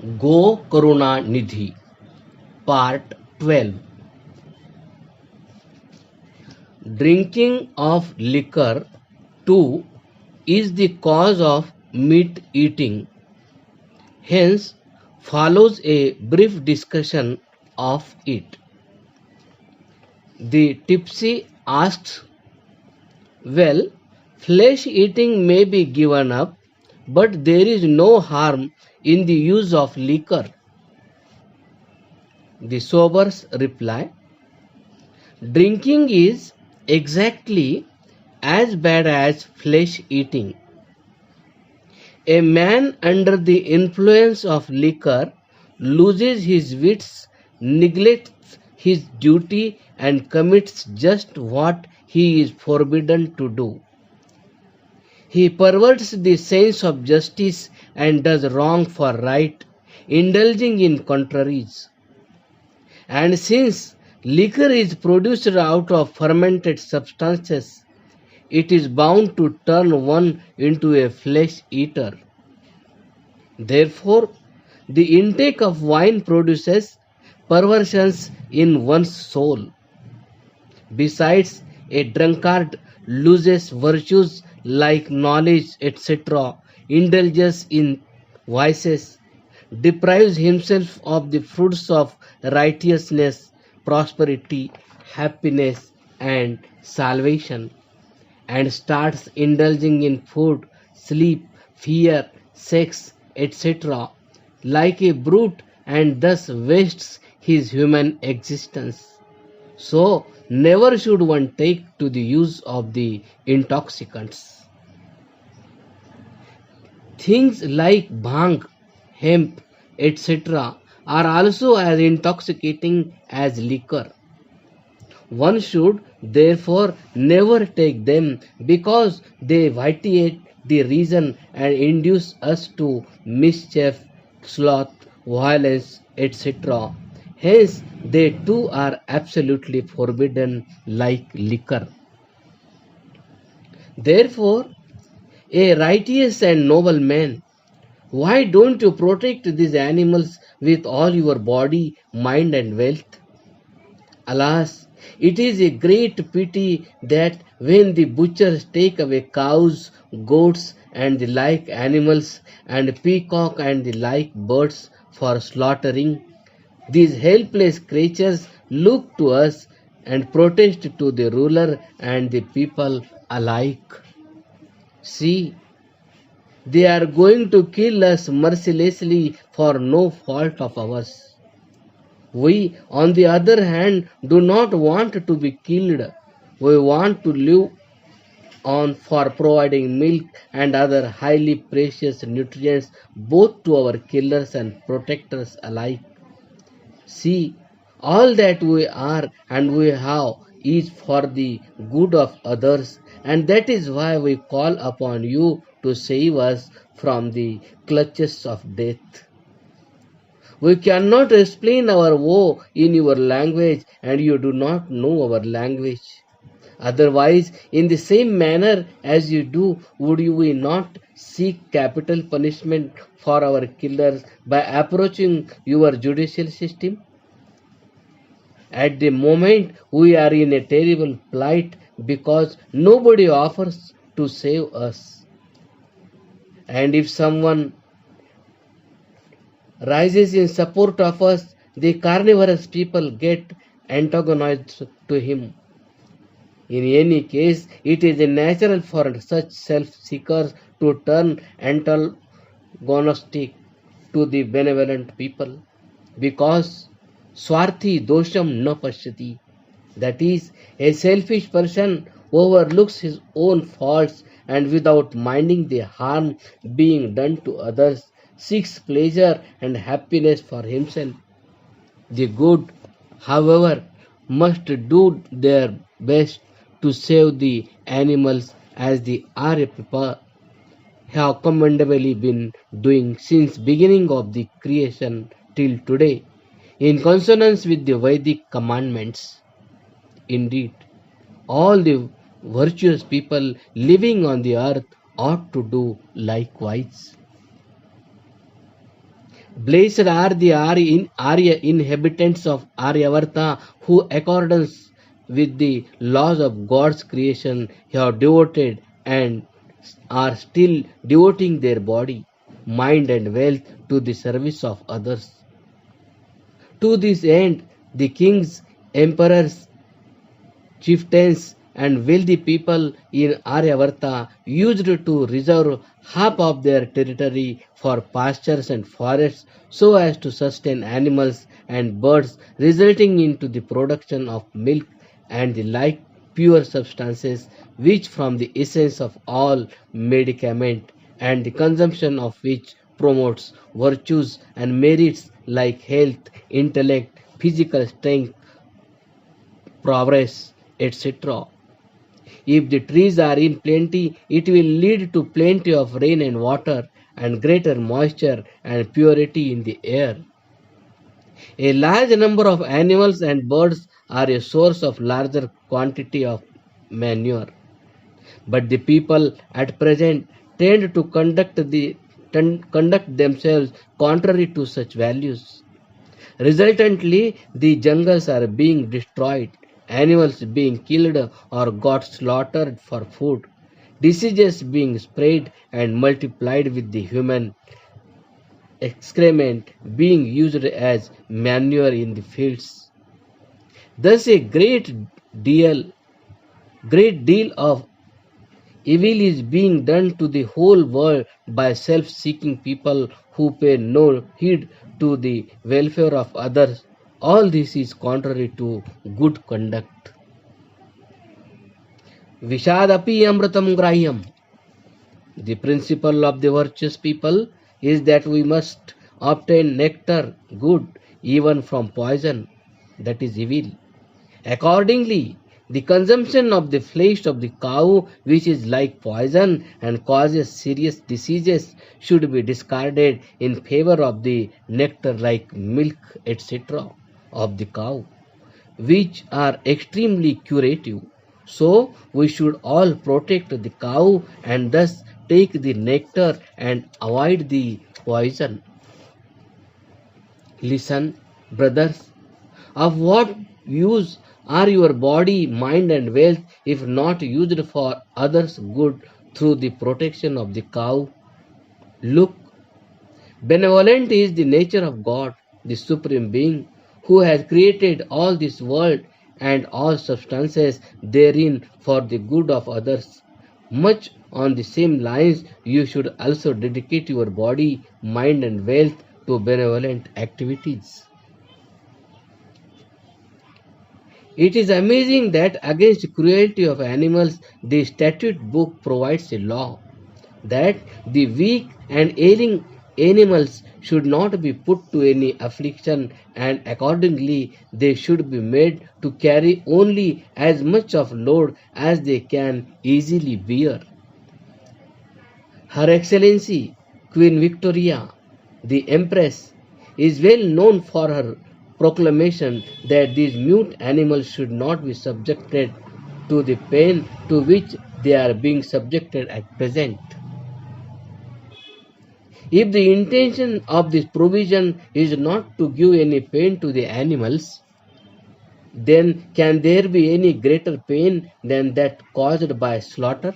GoKaruna-NIDHI Part-12. Drinking of liquor too is the cause of meat eating. Hence follows a brief discussion of it. The tipsy asks, well, flesh eating may be given up, but there is no harm in the use of liquor. The sobers reply, drinking is exactly as bad as flesh eating. A man under the influence of liquor loses his wits, neglects his duty, and commits just what he is forbidden to do. He perverts the sense of justice and does wrong for right, indulging in contraries. And since liquor is produced out of fermented substances, it is bound to turn one into a flesh eater. Therefore, the intake of wine produces perversions in one's soul. Besides, a drunkard loses virtues like knowledge, etc., indulges in vices, deprives himself of the fruits of righteousness, prosperity, happiness, and salvation, and starts indulging in food, sleep, fear, sex, etc., like a brute, and thus wastes his human existence. So, never should one take to the use of the intoxicants. Things like bhang, hemp, etc. are also as intoxicating as liquor. One should therefore never take them because they vitiate the reason and induce us to mischief, sloth, violence, etc. Hence, they too are absolutely forbidden like liquor. Therefore, a righteous and noble man, why don't you protect these animals with all your body, mind, and wealth? Alas, it is a great pity that when the butchers take away cows, goats, and the like animals, and peacock and the like birds for slaughtering, these helpless creatures look to us and protest to the ruler and the people alike. See, they are going to kill us mercilessly for no fault of ours. We, on the other hand, do not want to be killed. We want to live on for providing milk and other highly precious nutrients both to our killers and protectors alike. See, all that we are and we have is for the good of others, and that is why we call upon you to save us from the clutches of death. We cannot explain our woe in your language, and you do not know our language. Otherwise, in the same manner as you do, would we not seek capital punishment for our killers by approaching your judicial system? At the moment, we are in a terrible plight because nobody offers to save us. And if someone rises in support of us, the carnivorous people get antagonized to him. In any case, it is natural for such self-seekers to turn antagonistic to the benevolent people, because swarthi dosham na pashyati, that is, a selfish person overlooks his own faults and without minding the harm being done to others, seeks pleasure and happiness for himself. The good, however, must do their best to save the animals as the Arya people have commendably been doing since beginning of the creation till today, in consonance with the Vedic commandments. Indeed, all the virtuous people living on the earth ought to do likewise. Blessed are the Arya inhabitants of Aryavarta who, accordance with the laws of God's creation, have devoted and are still devoting their body, mind, and wealth to the service of others. To this end, the kings, emperors, chieftains, and wealthy people in Aryavarta used to reserve half of their territory for pastures and forests so as to sustain animals and birds, resulting into the production of milk and the like pure substances which from the essence of all medicament and the consumption of which promotes virtues and merits like health, intellect, physical strength, progress, etc. If the trees are in plenty, it will lead to plenty of rain and water and greater moisture and purity in the air. A large number of animals and birds are a source of larger quantity of manure. But the people at present tend to conduct themselves contrary to such values. Resultantly, the jungles are being destroyed, animals being killed or got slaughtered for food, diseases being spread and multiplied with the human excrement being used as manure in the fields. Thus a deal great deal of evil is being done to the whole world by self-seeking people who pay no heed to the welfare of others. All this is contrary to good conduct. Vishadapi amritam grahyam. The principle of the virtuous people is that we must obtain nectar, good, even from poison, that is evil. Accordingly, the consumption of the flesh of the cow, which is like poison and causes serious diseases, should be discarded in favor of the nectar like milk, etc. of the cow, which are extremely curative. So, we should all protect the cow and thus take the nectar and avoid the poison. Listen, brothers, of what use are your body, mind, and wealth if not used for others' good through the protection of the cow? Look, benevolent is the nature of God, the Supreme Being, who has created all this world and all substances therein for the good of others. Much on the same lines, you should also dedicate your body, mind, and wealth to benevolent activities. It is amazing that against cruelty of animals, the statute book provides a law that the weak and ailing animals should not be put to any affliction, and accordingly they should be made to carry only as much of load as they can easily bear. Her Excellency Queen Victoria, the Empress, is well known for her proclamation that these mute animals should not be subjected to the pain to which they are being subjected at present. If the intention of this provision is not to give any pain to the animals, then can there be any greater pain than that caused by slaughter?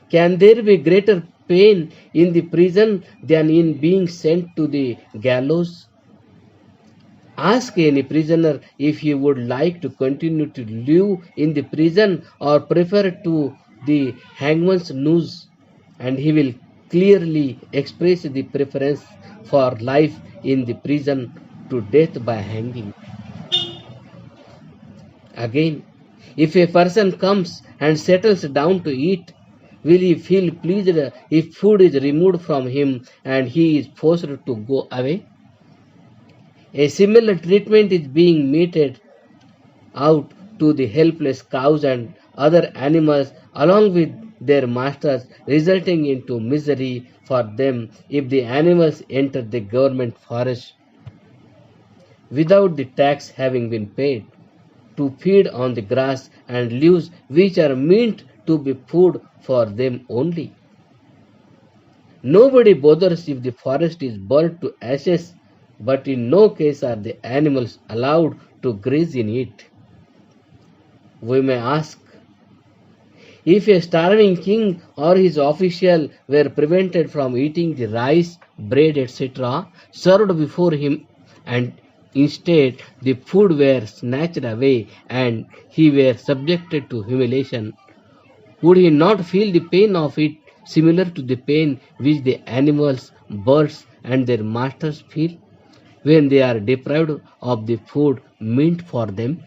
Can there be greater pain in the prison than in being sent to the gallows? Ask any prisoner if he would like to continue to live in the prison or prefer to the hangman's noose, and he will clearly express the preference for life in the prison to death by hanging. Again, if a person comes and settles down to eat, will he feel pleased if food is removed from him and he is forced to go away? A similar treatment is being meted out to the helpless cows and other animals along with their masters, resulting into misery for them if the animals enter the government forest without the tax having been paid, to feed on the grass and leaves which are meant to be food for them only. Nobody bothers if the forest is burnt to ashes, but in no case are the animals allowed to graze in it. We may ask, if a starving king or his official were prevented from eating the rice, bread, etc., served before him, and instead the food were snatched away and he were subjected to humiliation, would he not feel the pain of it, similar to the pain which the animals, birds, and their masters feel when they are deprived of the food meant for them?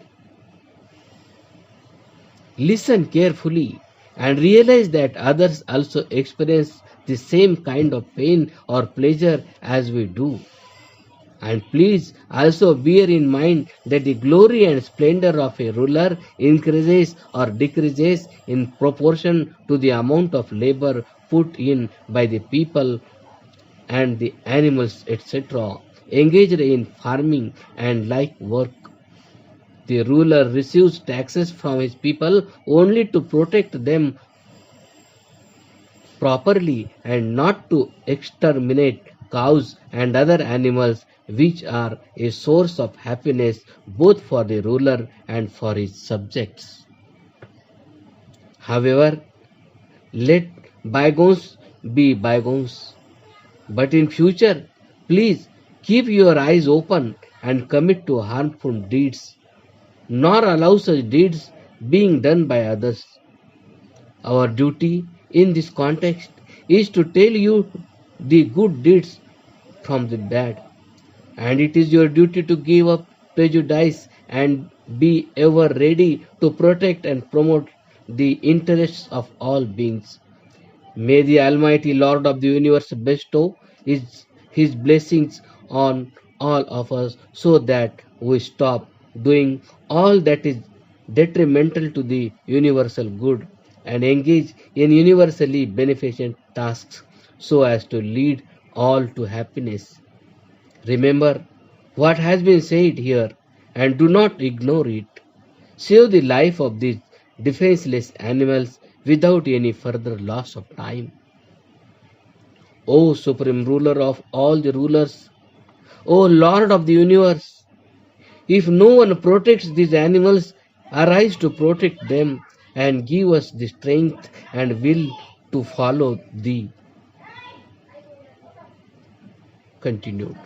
Listen carefully and realize that others also experience the same kind of pain or pleasure as we do. And please also bear in mind that the glory and splendor of a ruler increases or decreases in proportion to the amount of labor put in by the people and the animals, etc., engaged in farming and like work. The ruler receives taxes from his people only to protect them properly and not to exterminate cows and other animals which are a source of happiness both for the ruler and for his subjects. However, let bygones be bygones. But in future, please keep your eyes open and commit to harmful deeds, nor allow such deeds being done by others. Our duty in this context is to tell you the good deeds from the bad, and it is your duty to give up prejudice and be ever ready to protect and promote the interests of all beings. May the Almighty Lord of the universe bestow his blessings on all of us so that we stop doing all that is detrimental to the universal good and engage in universally beneficent tasks so as to lead all to happiness. Remember what has been said here and do not ignore it. Save the life of these defenseless animals without any further loss of time. O Supreme Ruler of all the rulers, O Lord of the universe, if no one protects these animals, arise to protect them and give us the strength and will to follow thee. Continued.